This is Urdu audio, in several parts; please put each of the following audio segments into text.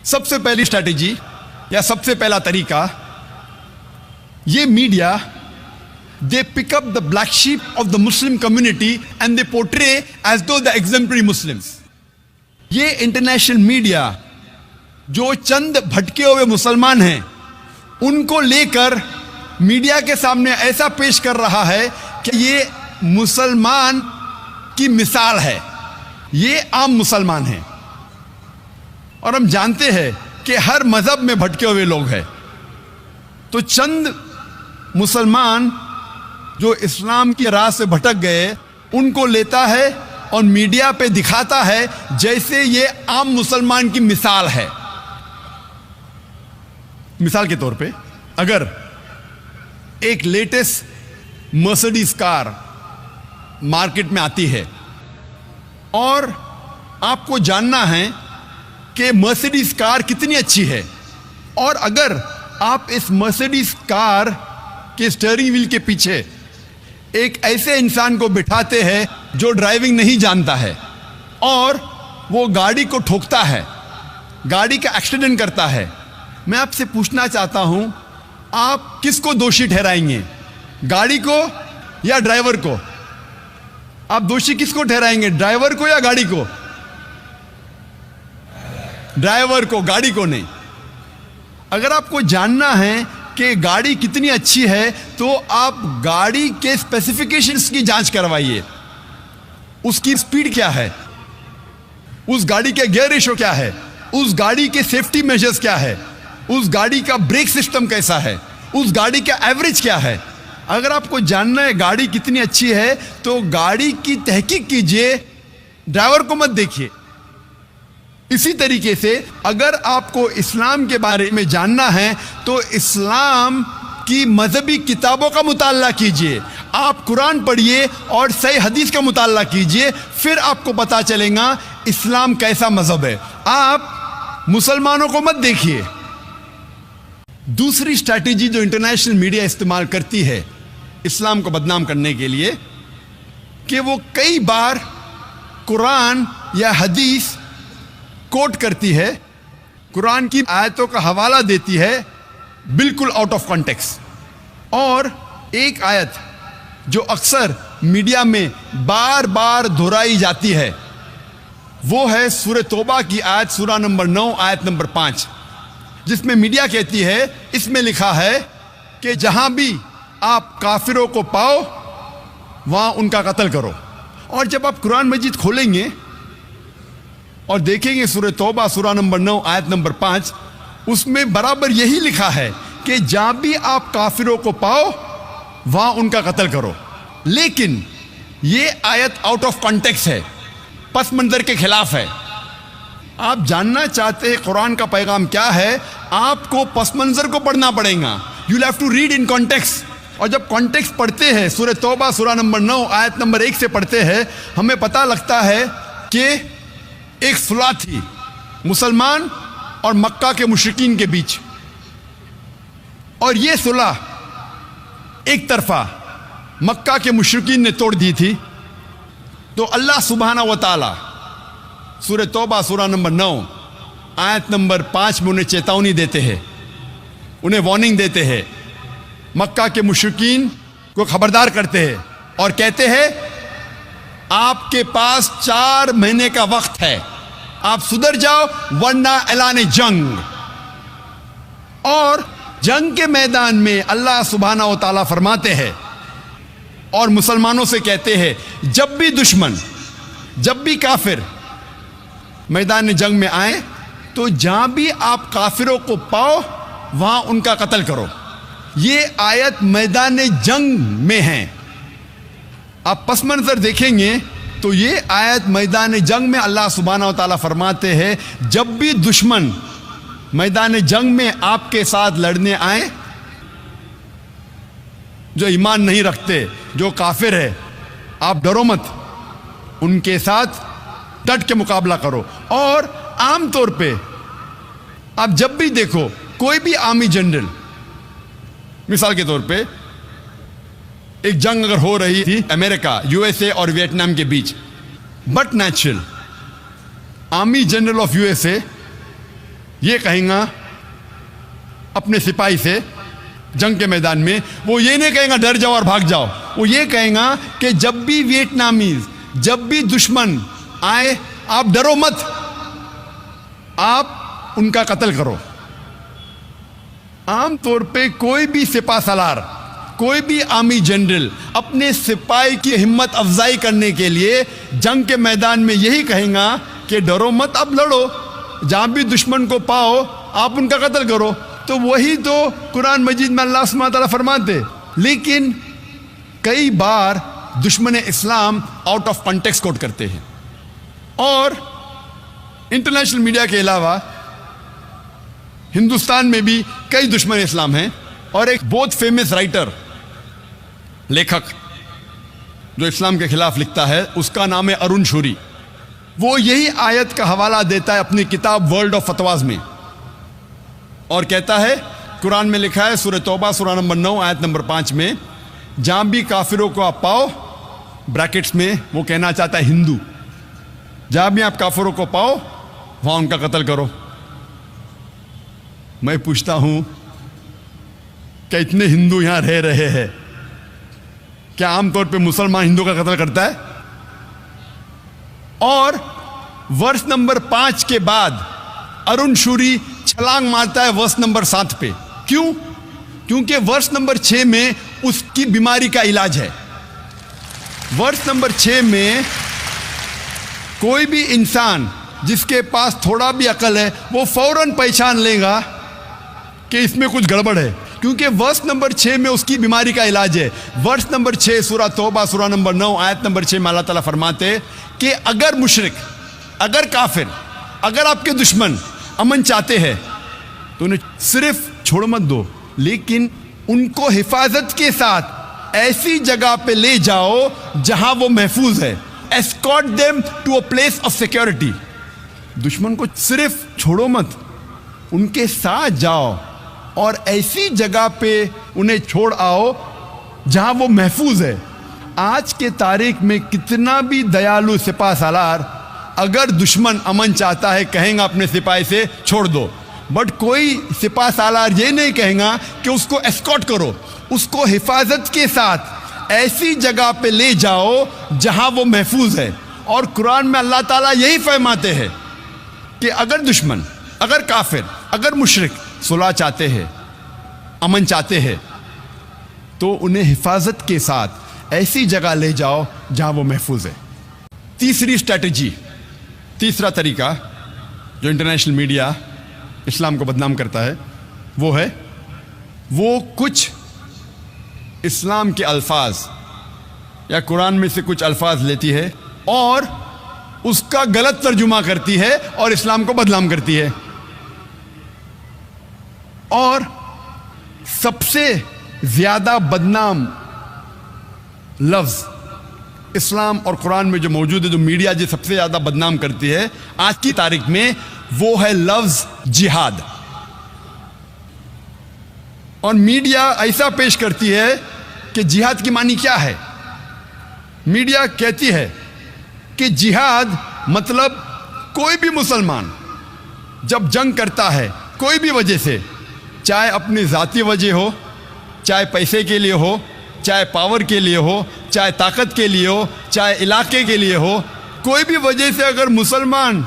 سب سے پہلی اسٹریٹجی یا سب سے پہلا طریقہ، یہ media they pick up the black sheep of the Muslim community and they portray as though the exemplary Muslims. یہ انٹرنیشنل میڈیا جو چند بھٹکے ہوئے مسلمان ہیں ان کو لے کر میڈیا کے سامنے ایسا پیش کر رہا ہے کہ یہ مسلمان کی مثال ہے، یہ عام مسلمان ہیں. اور ہم جانتے ہیں کہ ہر مذہب میں بھٹکے ہوئے لوگ ہیں، تو چند مسلمان جو اسلام کی راہ سے بھٹک گئے ان کو لیتا ہے اور میڈیا پہ دکھاتا ہے جیسے یہ عام مسلمان کی مثال ہے. مثال کے طور پہ اگر ایک لیٹسٹ مرسڈیز کار مارکیٹ میں آتی ہے اور آپ کو جاننا ہے کہ مرسڈیز کار کتنی اچھی ہے، اور اگر آپ اس مرسڈیز کار کے اسٹیئرنگ ویل کے پیچھے ایک ایسے انسان کو بٹھاتے ہیں جو ڈرائیونگ نہیں جانتا ہے اور وہ گاڑی کو ٹھوکتا ہے، گاڑی کا ایکسیڈنٹ کرتا ہے، میں آپ سے پوچھنا چاہتا ہوں آپ کس کو دوشی ٹھہرائیں گے، گاڑی کو یا ڈرائیور کو؟ آپ دوشی کس کو ٹھہرائیں گے، ڈرائیور کو یا گاڑی کو؟ ڈرائیور کو، گاڑی کو نہیں. اگر آپ کو جاننا ہے کہ گاڑی کتنی اچھی ہے تو آپ گاڑی کے اسپیسیفیکیشنز کی جانچ کروائیے، اس کی سپیڈ کیا ہے، اس گاڑی کے گیئر ریشو کیا ہے، اس گاڑی کے سیفٹی میجرز کیا ہے، اس گاڑی کا بریک سسٹم کیسا ہے، اس گاڑی کا ایوریج کیا ہے. اگر آپ کو جاننا ہے گاڑی کتنی اچھی ہے تو گاڑی کی تحقیق کیجئے، ڈرائیور کو مت دیکھیے. اسی طریقے سے اگر آپ کو اسلام کے بارے میں جاننا ہے تو اسلام کی مذہبی کتابوں کا مطالعہ کیجئے، آپ قرآن پڑھیے اور صحیح حدیث کا مطالعہ کیجئے، پھر آپ کو پتا چلے گا اسلام کیسا مذہب ہے. آپ مسلمانوں کو مت دیکھیے. دوسری اسٹریٹجی جو انٹرنیشنل میڈیا استعمال کرتی ہے اسلام کو بدنام کرنے کے لیے، کہ وہ کئی بار قرآن یا حدیث کوٹ کرتی ہے، قرآن کی آیتوں کا حوالہ دیتی ہے بالکل آؤٹ آف کانٹیکسٹ. اور ایک آیت جو اکثر میڈیا میں بار بار دہرائی جاتی ہے وہ ہے سورہ توبہ کی آیت، سورہ نمبر 9 آیت نمبر 5، جس میں میڈیا کہتی ہے، اس میں لکھا ہے کہ جہاں بھی آپ کافروں کو پاؤ وہاں ان کا قتل کرو. اور جب آپ قرآن مجید کھولیں گے اور دیکھیں گے سورہ توبہ سورہ نمبر 9 آیت نمبر 5، اس میں برابر یہی لکھا ہے کہ جہاں بھی آپ کافروں کو پاؤ وہاں ان کا قتل کرو. لیکن یہ آیت آؤٹ آف کانٹیکسٹ ہے، پس منظر کے خلاف ہے. آپ جاننا چاہتے ہیں قرآن کا پیغام کیا ہے، آپ کو پس منظر کو پڑھنا پڑے گا. You have to read in context. اور جب کانٹیکسٹ پڑھتے ہیں، سورہ توبہ سورہ نمبر 9 آیت نمبر 1 سے پڑھتے ہیں، ہمیں پتہ لگتا ہے کہ ایک صلح تھی مسلمان اور مکہ کے مشرکین کے بیچ، اور یہ صلح ایک طرفہ مکہ کے مشرکین نے توڑ دی تھی. تو اللہ سبحانہ و تعالی سورہ توبہ سورہ نمبر 9 آیت نمبر 5 میں انہیں چیتونی دیتے ہیں، انہیں وارننگ دیتے ہیں، مکہ کے مشرکین کو خبردار کرتے ہیں اور کہتے ہیں آپ کے پاس 4 مہینے کا وقت ہے، آپ سدھر جاؤ ورنہ اعلان جنگ. اور جنگ کے میدان میں اللہ سبحانہ و تعالیٰ فرماتے ہیں اور مسلمانوں سے کہتے ہیں جب بھی دشمن، جب بھی کافر میدان جنگ میں آئیں تو جہاں بھی آپ کافروں کو پاؤ وہاں ان کا قتل کرو. یہ آیت میدان جنگ میں ہے. آپ پس منظر دیکھیں گے تو یہ آیت میدان جنگ میں اللہ سبحانہ و تعالیٰ فرماتے ہیں جب بھی دشمن میدان جنگ میں آپ کے ساتھ لڑنے آئیں، جو ایمان نہیں رکھتے، جو کافر ہے، آپ ڈرو مت، ان کے ساتھ ڈٹ کے مقابلہ کرو. اور عام طور پہ آپ جب بھی دیکھو کوئی بھی آرمی جنرل، مثال کے طور پہ ایک جنگ اگر ہو رہی تھی امریکہ USA اور ویتنام کے بیچ، but natural army general of USA یہ کہیں گا اپنے سپاہی سے جنگ کے میدان میں، وہ یہ نہیں کہیں گا ڈر جاؤ اور بھاگ جاؤ، وہ یہ کہیں گا کہ جب بھی ویتنامیز، جب بھی دشمن آئے آپ ڈرو مت، آپ ان کا قتل کرو۔ عام طور پہ کوئی بھی سپہ سالار، کوئی بھی آرمی جنرل اپنے سپاہی کی ہمت افزائی کرنے کے لیے جنگ کے میدان میں یہی کہیں گا کہ ڈرو مت، اب لڑو، جہاں بھی دشمن کو پاؤ آپ ان کا قتل کرو۔ تو وہی تو قرآن مجید میں اللہ سبحانہ تعالیٰ فرماتے، لیکن کئی بار دشمن اسلام آؤٹ آف کانٹیکسٹ کوٹ کرتے ہیں۔ اور انٹرنیشنل میڈیا کے علاوہ ہندوستان میں بھی کئی دشمن اسلام ہیں، اور ایک بہت فیمس رائٹر، لیکھک جو اسلام کے خلاف لکھتا ہے، اس کا نام ہے ارون شوری۔ وہ یہی آیت کا حوالہ دیتا ہے اپنی کتاب ورلڈ آف فتواز میں، اور کہتا ہے قرآن میں لکھا ہے سورہ توبہ سورہ نمبر 9 آیت نمبر 5 میں، جہاں بھی کافروں کو آپ پاؤ، بریکٹس میں وہ کہنا چاہتا ہے ہندو، جہاں بھی آپ کافروں کو پاؤ وہاں ان کا قتل کرو۔ میں پوچھتا ہوں کہ اتنے ہندو یہاں رہ رہے ہیں، کیا عام طور پہ مسلمان ہندو کا قتل کرتا ہے؟ اور ورس نمبر 5 کے بعد ارون شوری چھلانگ مارتا ہے ورس نمبر 7 پہ۔ کیوں؟ کیونکہ ورس نمبر 6 میں اس کی بیماری کا علاج ہے۔ ورس نمبر 6 میں کوئی بھی انسان جس کے پاس تھوڑا بھی عقل ہے وہ فوراً پہچان لے گا کہ اس میں کچھ گڑبڑ ہے، کیونکہ ورس نمبر 6 میں اس کی بیماری کا علاج ہے۔ ورس نمبر 6 سورہ توبہ سورہ نمبر 9 آیت نمبر 6 میں اللہ تعالیٰ فرماتے کہ اگر مشرک، اگر کافر، اگر آپ کے دشمن امن چاہتے ہیں تو انہیں صرف چھوڑ مت دو، لیکن ان کو حفاظت کے ساتھ ایسی جگہ پہ لے جاؤ جہاں وہ محفوظ ہے۔ escort them to a place of security۔ دشمن کو صرف چھوڑو مت، ان کے ساتھ جاؤ اور ایسی جگہ پہ انہیں چھوڑ آؤ جہاں وہ محفوظ ہے۔ آج کے تاریخ میں کتنا بھی دیالو سپاہ سالار اگر دشمن امن چاہتا ہے کہیں گا اپنے سپاہی سے چھوڑ دو، بٹ کوئی سپاہ سالار یہ نہیں کہیں گا کہ اس کو اسکارٹ کرو، اس کو حفاظت کے ساتھ ایسی جگہ پہ لے جاؤ جہاں وہ محفوظ ہے۔ اور قرآن میں اللہ تعالیٰ یہی فرماتے ہیں کہ اگر دشمن، اگر کافر، اگر مشرک صلح چاہتے ہیں، امن چاہتے ہیں، تو انہیں حفاظت کے ساتھ ایسی جگہ لے جاؤ جہاں وہ محفوظ ہے۔ تیسری اسٹریٹجی، تیسرا طریقہ جو انٹرنیشنل میڈیا اسلام کو بدنام کرتا ہے وہ ہے، وہ کچھ اسلام کے الفاظ یا قرآن میں سے کچھ الفاظ لیتی ہے اور اس کا غلط ترجمہ کرتی ہے اور اسلام کو بدنام کرتی ہے۔ اور سب سے زیادہ بدنام لفظ اسلام اور قرآن میں جو موجود ہے، جو میڈیا جو سب سے زیادہ بدنام کرتی ہے آج کی تاریخ میں، وہ ہے لفظ جہاد۔ اور میڈیا ایسا پیش کرتی ہے کہ جہاد کی معنی کیا ہے؟ میڈیا کہتی ہے کہ جہاد مطلب کوئی بھی مسلمان جب جنگ کرتا ہے کوئی بھی وجہ سے، چاہے اپنی ذاتی وجہ ہو، چاہے پیسے کے لیے ہو، چاہے پاور کے لیے ہو، چاہے طاقت کے لیے ہو، چاہے علاقے کے لیے ہو، کوئی بھی وجہ سے اگر مسلمان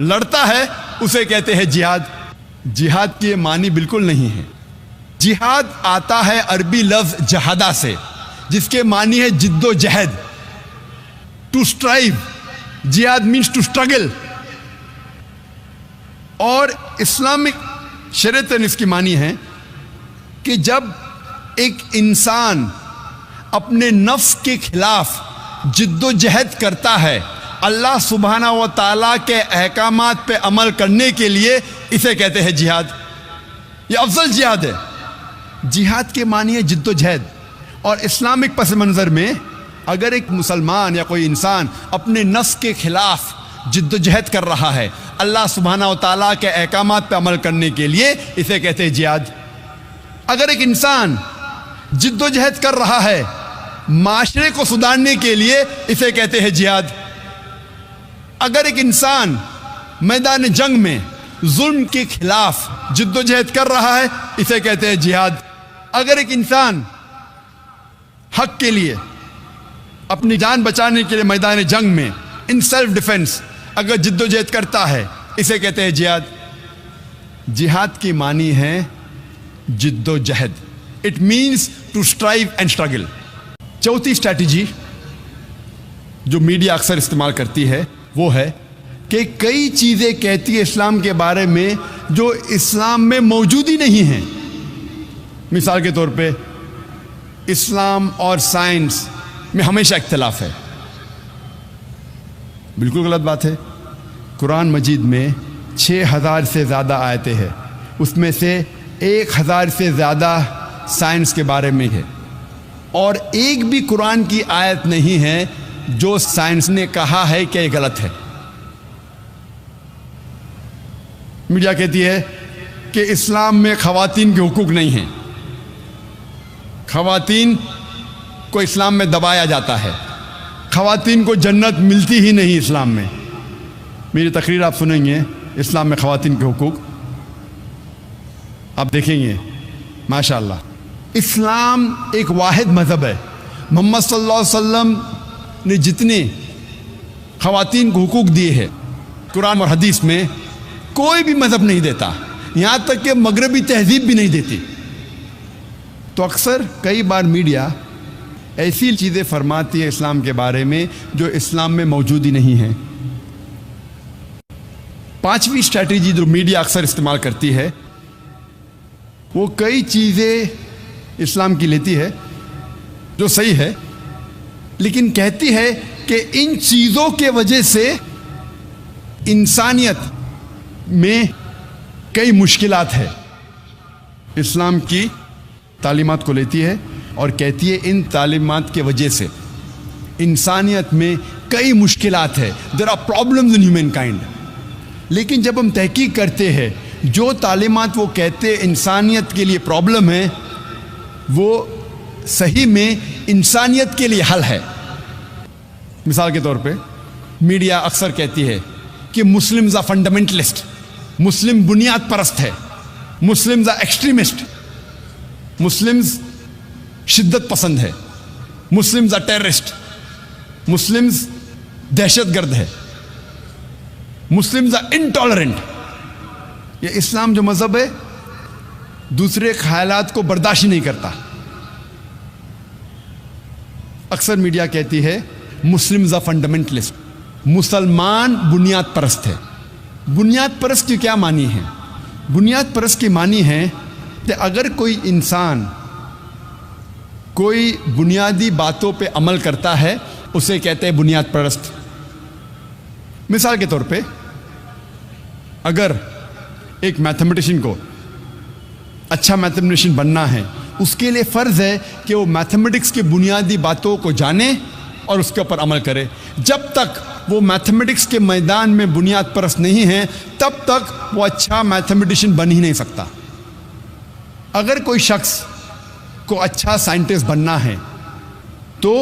لڑتا ہے اسے کہتے ہیں جہاد۔ جہاد کی معنی بالکل نہیں ہے۔ جہاد آتا ہے عربی لفظ جہادہ سے، جس کے معنی ہے جد و جہد، ٹو اسٹرائیو۔ جہاد مینس ٹو اسٹرگل۔ اور اسلامک شریعت اس کی معنی ہے کہ جب ایک انسان اپنے نفس کے خلاف جد و جہد کرتا ہے اللہ سبحانہ و تعالیٰ کے احکامات پہ عمل کرنے کے لیے، اسے کہتے ہیں جہاد۔ یہ افضل جہاد ہے۔ جہاد کے معنی ہے جد و جہد۔ اور اسلامک پس منظر میں اگر ایک مسلمان یا کوئی انسان اپنے نفس کے خلاف جد و جہد کر رہا ہے اللہ سبحانہ و تعالیٰ کے احکامات پہ عمل کرنے کے لیے، اسے کہتے ہیں جہاد۔ اگر ایک انسان جد و جہد کر رہا ہے معاشرے کو سدھارنے کے لیے، اسے کہتے ہیں جہاد۔ اگر ایک انسان میدان جنگ میں ظلم کے خلاف جد و جہد کر رہا ہے، اسے کہتے ہیں جہاد۔ اگر ایک انسان حق کے لیے اپنی جان بچانے کے لیے میدان جنگ میں ان سیلف ڈیفense اگر جد و جہد کرتا ہے، اسے کہتے ہیں جہاد۔ جہاد کی معنی ہے جد و جہد، it means to strive and struggle. چوتھی اسٹریٹجی جو میڈیا اکثر استعمال کرتی ہے وہ ہے کہ کئی چیزیں کہتی ہے اسلام کے بارے میں جو اسلام میں موجود ہی نہیں ہیں۔ مثال کے طور پہ اسلام اور سائنس میں ہمیشہ اختلاف ہے، بالکل غلط بات ہے۔ قرآن مجید میں 6000 سے زیادہ آیتیں ہیں، اس میں سے 1000 سے زیادہ سائنس کے بارے میں ہے، اور ایک بھی قرآن کی آیت نہیں ہے جو سائنس نے کہا ہے کہ یہ غلط ہے۔ میڈیا کہتی ہے کہ اسلام میں خواتین کے حقوق نہیں ہیں، خواتین کو اسلام میں دبایا جاتا ہے، خواتین کو جنت ملتی ہی نہیں اسلام میں۔ میری تقریر آپ سنیں گے اسلام میں خواتین کے حقوق، آپ دیکھیں گے ماشاءاللہ۔ اسلام ایک واحد مذہب ہے، محمد صلی اللہ علیہ وسلم نے جتنے خواتین کو حقوق دیے ہیں قرآن اور حدیث میں کوئی بھی مذہب نہیں دیتا، یہاں تک کہ مغربی تہذیب بھی نہیں دیتی۔ تو اکثر کئی بار میڈیا ایسی چیزیں فرماتی ہے اسلام کے بارے میں جو اسلام میں موجود ہی نہیں ہیں۔ پانچویں اسٹریٹجی جو میڈیا اکثر استعمال کرتی ہے وہ کئی چیزیں اسلام کی لیتی ہے جو صحیح ہے، لیکن کہتی ہے کہ ان چیزوں کے وجہ سے انسانیت میں کئی مشکلات ہے۔ اسلام کی تعلیمات کو لیتی ہے اور کہتی ہے ان تعلیمات کی وجہ سے انسانیت میں کئی مشکلات ہے، there are problems in humankind. لیکن جب ہم تحقیق کرتے ہیں جو تعلیمات وہ کہتے انسانیت کے لیے پرابلم ہے وہ صحیح میں انسانیت کے لیے حل ہے۔ مثال کے طور پہ میڈیا اکثر کہتی ہے کہ مسلمز آر فنڈامنٹلسٹ، مسلم بنیاد پرست ہے، مسلمز آر ایکسٹریمسٹ، مسلمز شدت پسند ہے، مسلمز آر ٹیررسٹ، مسلمز دہشت گرد ہے، مسلمز آر انٹالرنٹ۔ یہ اسلام جو مذہب ہے دوسرے خیالات کو برداشت نہیں کرتا۔ اکثر میڈیا کہتی ہے مسلمز آر فنڈامنٹلسٹ، مسلمان بنیاد پرست ہے۔ بنیاد پرست کی کیا معنی ہے؟ بنیاد پرست کی معنی ہے کہ اگر کوئی انسان کوئی بنیادی باتوں پہ عمل کرتا ہے اسے کہتے ہیں بنیاد پرست۔ مثال کے طور پہ اگر ایک میتھمیٹیشین کو اچھا میتھمیٹیشین بننا ہے، اس کے لیے فرض ہے کہ وہ میتھمیٹکس کی بنیادی باتوں کو جانے اور اس کے اوپر عمل کرے۔ جب تک وہ میتھمیٹکس کے میدان میں بنیاد پرست نہیں ہے تب تک وہ اچھا میتھمیٹیشین بن ہی نہیں سکتا۔ اگر کوئی شخص کو اچھا سائنٹسٹ بننا ہے تو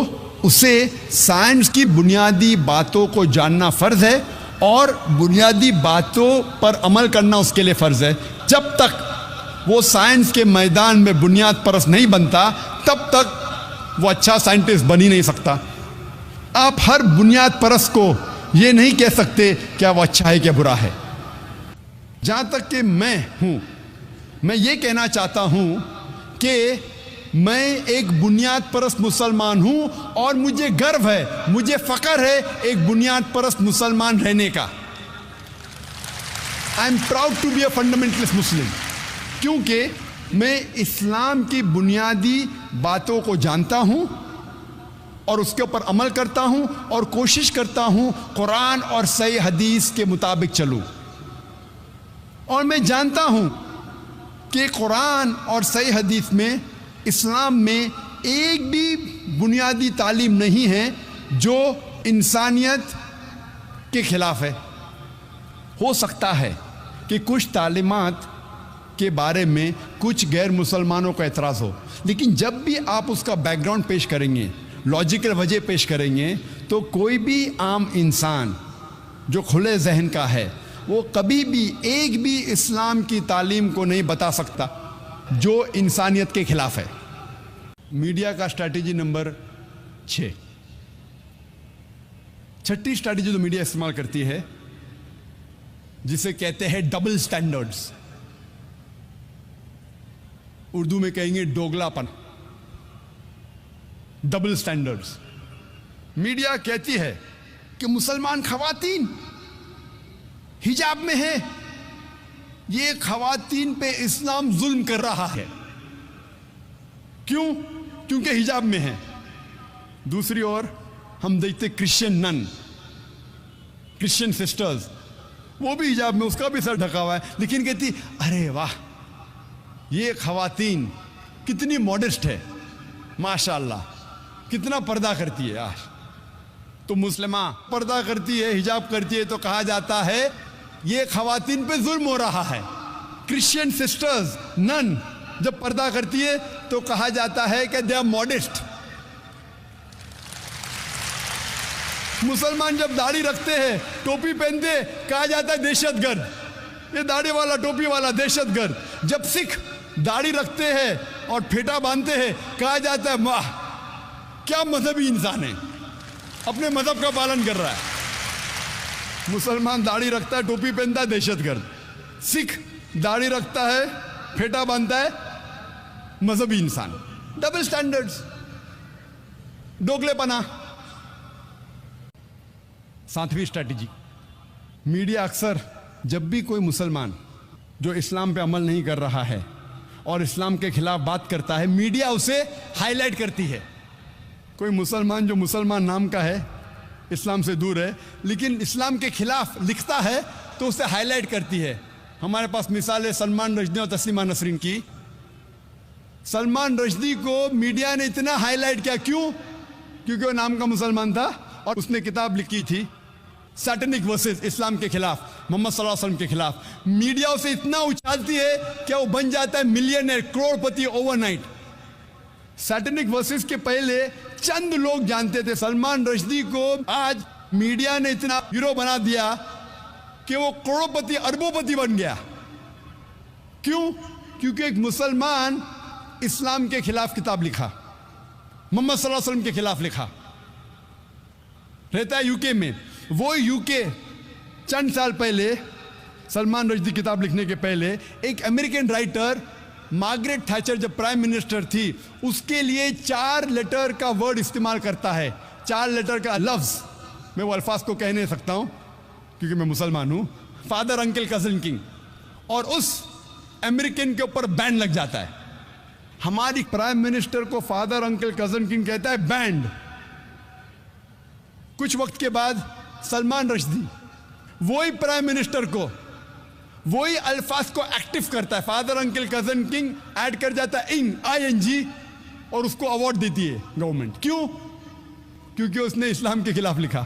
اسے سائنس کی بنیادی باتوں کو جاننا فرض ہے اور بنیادی باتوں پر عمل کرنا اس کے لیے فرض ہے۔ جب تک وہ سائنس کے میدان میں بنیاد پرست نہیں بنتا تب تک وہ اچھا سائنٹسٹ بن ہی نہیں سکتا۔ آپ ہر بنیاد پرست کو یہ نہیں کہہ سکتے کیا وہ اچھا ہے کیا برا ہے۔ جہاں تک کہ میں ہوں، میں یہ کہنا چاہتا ہوں کہ میں ایک بنیاد پرست مسلمان ہوں اور مجھے گرو ہے، مجھے فخر ہے ایک بنیاد پرست مسلمان رہنے کا۔ I am proud to be a fundamentalist Muslim, کیونکہ میں اسلام کی بنیادی باتوں کو جانتا ہوں اور اس کے اوپر عمل کرتا ہوں اور کوشش کرتا ہوں قرآن اور صحیح حدیث کے مطابق چلوں، اور میں جانتا ہوں کہ قرآن اور صحیح حدیث میں اسلام میں ایک بھی بنیادی تعلیم نہیں ہے جو انسانیت کے خلاف ہے۔ ہو سکتا ہے کہ کچھ تعلیمات کے بارے میں کچھ غیر مسلمانوں کا اعتراض ہو، لیکن جب بھی آپ اس کا بیک گراؤنڈ پیش کریں گے، لاجیکل وجہ پیش کریں گے، تو کوئی بھی عام انسان جو کھلے ذہن کا ہے وہ کبھی بھی ایک بھی اسلام کی تعلیم کو نہیں بتا سکتا جو انسانیت کے خلاف ہے۔ میڈیا کا اسٹریٹجی نمبر 6، چھٹی اسٹریٹجی جو میڈیا استعمال کرتی ہے جسے کہتے ہیں ڈبل سٹینڈرڈز، اردو میں کہیں گے دوگلا پن، ڈبل سٹینڈرڈز۔ میڈیا کہتی ہے کہ مسلمان خواتین حجاب میں ہیں، یہ خواتین پہ اسلام ظلم کر رہا ہے۔ کیوں؟ کیونکہ حجاب میں ہیں۔ دوسری اور ہم دیکھتے کرسچن نن، کرسچن سسٹرز، وہ بھی حجاب میں، اس کا بھی سر ڈھکا ہوا ہے، لیکن کہتی ارے واہ یہ خواتین کتنی ماڈسٹ ہے، ماشاءاللہ کتنا پردہ کرتی ہے۔ آج تو مسلمہ پردہ کرتی ہے، حجاب کرتی ہے تو کہا جاتا ہے یہ خواتین پہ ظلم ہو رہا ہے۔ کرسچین سسٹرز نن جب پردہ کرتی ہے تو کہا جاتا ہے کہ دے آر ماڈسٹ۔ مسلمان جب داڑھی رکھتے ہیں، ٹوپی پہنتے، کہا جاتا ہے دہشت گرد، یہ داڑھی والا ٹوپی والا دہشت گرد۔ جب سکھ داڑھی رکھتے ہیں اور پھیٹا باندھتے ہیں، کہا جاتا ہے واہ کیا مذہبی انسان ہے، اپنے مذہب کا پالن کر رہا ہے۔ مسلمان داڑھی رکھتا ہے، ٹوپی پہنتا ہے، دہشت گرد۔ سکھ داڑھی رکھتا ہے، پھیٹا باندھتا ہے، مذہبی انسان۔ ڈبل سٹینڈرڈز، دوگلے پنا۔ ساتویں اسٹریٹجی، میڈیا اکثر جب بھی کوئی مسلمان جو اسلام پہ عمل نہیں کر رہا ہے اور اسلام کے خلاف بات کرتا ہے، میڈیا اسے ہائی لائٹ کرتی ہے۔ کوئی مسلمان جو مسلمان نام کا ہے، اسلام سے دور ہے، لیکن اسلام کے خلاف لکھتا ہے تو اسے ہائی لائٹ کرتی ہے۔ ہمارے پاس مثال ہے سلمان رشدی اور تسلیمہ نسرین کی۔ سلمان رشدی کو میڈیا نے اتنا ہائی لائٹ کیا، کیوں؟ کیونکہ وہ نام کا مسلمان تھا اور اس نے کتاب لکھی تھی سیٹنک ورسز، اسلام کے خلاف، محمد صلی اللہ علیہ وسلم کے خلاف۔ میڈیا اسے اتنا اچھالتی ہے کہ وہ بن جاتا ہے ملینئر، کروڑ پتی اوور نائٹ۔ سیٹنک ورسز کے پہلے چند لوگ جانتے تھے، سلمان رشدی کو آج میڈیا نے اتنا ہیرو بنا دیا کہ وہ کروڑ پتی اربوں پتی بن گیا۔ کیوں؟ کیونکہ ایک مسلمان اسلام کے خلاف کتاب لکھا، محمد صلی اللہ علیہ وسلم کے خلاف لکھا، رہتا ہے یو کے میں۔ وہ یو کے چند سال پہلے، سلمان رشدی کتاب لکھنے کے پہلے، ایک امریکن رائٹر مارگریٹ تھیچر جب پرائم منسٹر تھی، اس کے لیے 4 لیٹر کا ورڈ استعمال کرتا ہے، 4 لیٹر کا لفظ۔ میں وہ الفاظ کو کہہ نہیں سکتا ہوں کیونکہ میں مسلمان ہوں، فادر انکل کزن کنگ، اور اس امریکن کے اوپر بین لگ جاتا ہے۔ ہماری پرائم منسٹر کو فادر انکل کزن کنگ کہتا ہے، بینڈ۔ کچھ وقت کے بعد سلمان رشدی وہی پرائم منسٹر کو وہی الفاظ کو ایکٹیو کرتا ہے، father uncle cousin king add کر جاتا ہے ING، اور اس کو ایوارڈ دیتی ہے گورنمنٹ۔ کیوں؟ کیونکہ اس نے اسلام کے خلاف لکھا۔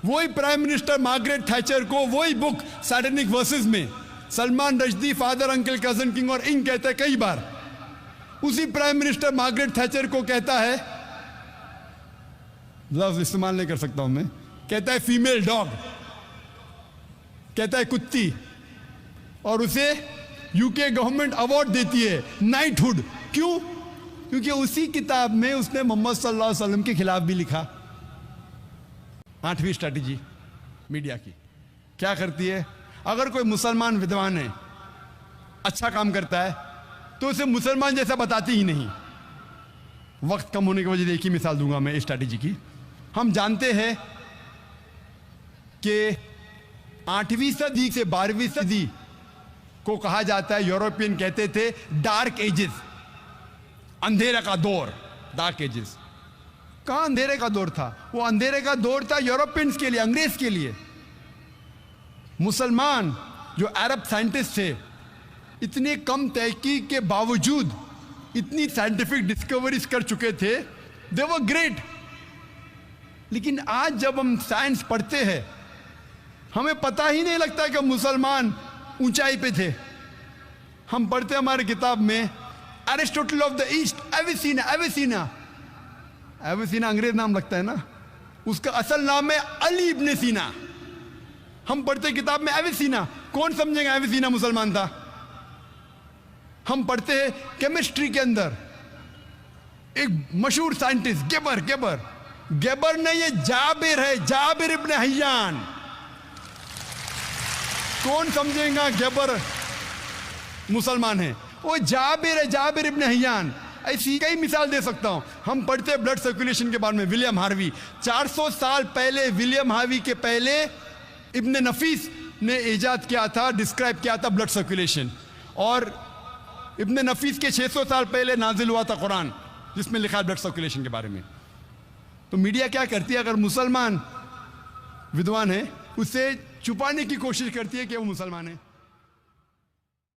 وہی پرائم منسٹر مارگریٹ تھیچر کو وہی بک سیٹنک ورسز میں Salman Rushdie father uncle cousin king اور کہتا ہے کئی بار۔ اسی پرائم منسٹر مارگریٹ تھیچر کو کہتا ہے، لفظ استعمال نہیں کر سکتا ہوں میں، کہتا ہے فیمیل ڈاگ، کہتا ہے کتی، اور اسے یو کے گورنمنٹ ایوارڈ دیتی ہے نائٹ ہوڈ۔ کیوں؟ کیونکہ اسی کتاب میں اس نے محمد صلی اللہ علیہ وسلم کے خلاف بھی لکھا۔ 8ویں اسٹریٹجی میڈیا کی کیا کرتی ہے؟ اگر کوئی مسلمان ودوان ہے، اچھا کام کرتا ہے، تو اسے مسلمان جیسا بتاتی ہی نہیں۔ وقت کم ہونے کی وجہ سے ایک ہی مثال دوں گا میں اس اسٹریٹجی کی۔ ہم جانتے ہیں کہ 8ویں صدی سے 12ویں صدی کو کہا جاتا ہے، یورپین کہتے تھے ڈارک ایجز، اندھیرے کا دور۔ ڈارک ایجز کہاں اندھیرے کا دور تھا؟ وہ اندھیرے کا دور تھا یورپینز کے لیے، انگریز کے لیے۔ مسلمان جو عرب سائنٹسٹ تھے، اتنے کم تحقیق کے باوجود اتنی سائنٹیفک ڈسکوریز کر چکے تھے، دے ور گریٹ۔ لیکن آج جب ہم سائنس پڑھتے ہیں، ہمیں پتہ ہی نہیں لگتا کہ مسلمان اونچائی پہ تھے۔ ہم پڑھتے ہماری کتاب میں Aristotle of the East, Avicenna انگریز نام لگتا ہے نا، اس کا اصل نام ہے علی ابن سینا۔ ہم پڑھتے کتاب میں ایویسینا، کون سمجھے گا ایویسینا مسلمان تھا؟ ہم پڑھتے ہیں کیمسٹری کے اندر ایک مشہور سائنٹسٹ گیبر نہیں، یہ جابر ہے، جابر ابن حیان. کون سمجھے گا گیبر مسلمان ہے؟ وہ جابر ہے، جابر ابن حیان. ایسی کئی مثال دے سکتا ہوں. ہم پڑھتے بلڈ سرکولیشن کے بارے میں، ولیم ہاروی 400 سال پہلے، ولیم ہاروی کے پہلے ابن نفیس نے ایجاد کیا تھا، ڈسکرائب کیا تھا بلڈ سرکولیشن. اور ابن نفیس کے 600 سال پہلے نازل ہوا تھا قرآن، جس میں لکھا ہے بلڈ سرکولیشن کے بارے میں. تو میڈیا کیا کرتی ہے؟ اگر مسلمان ودوان ہے اسے چھپانے کی کوشش کرتی ہے کہ وہ مسلمان ہے.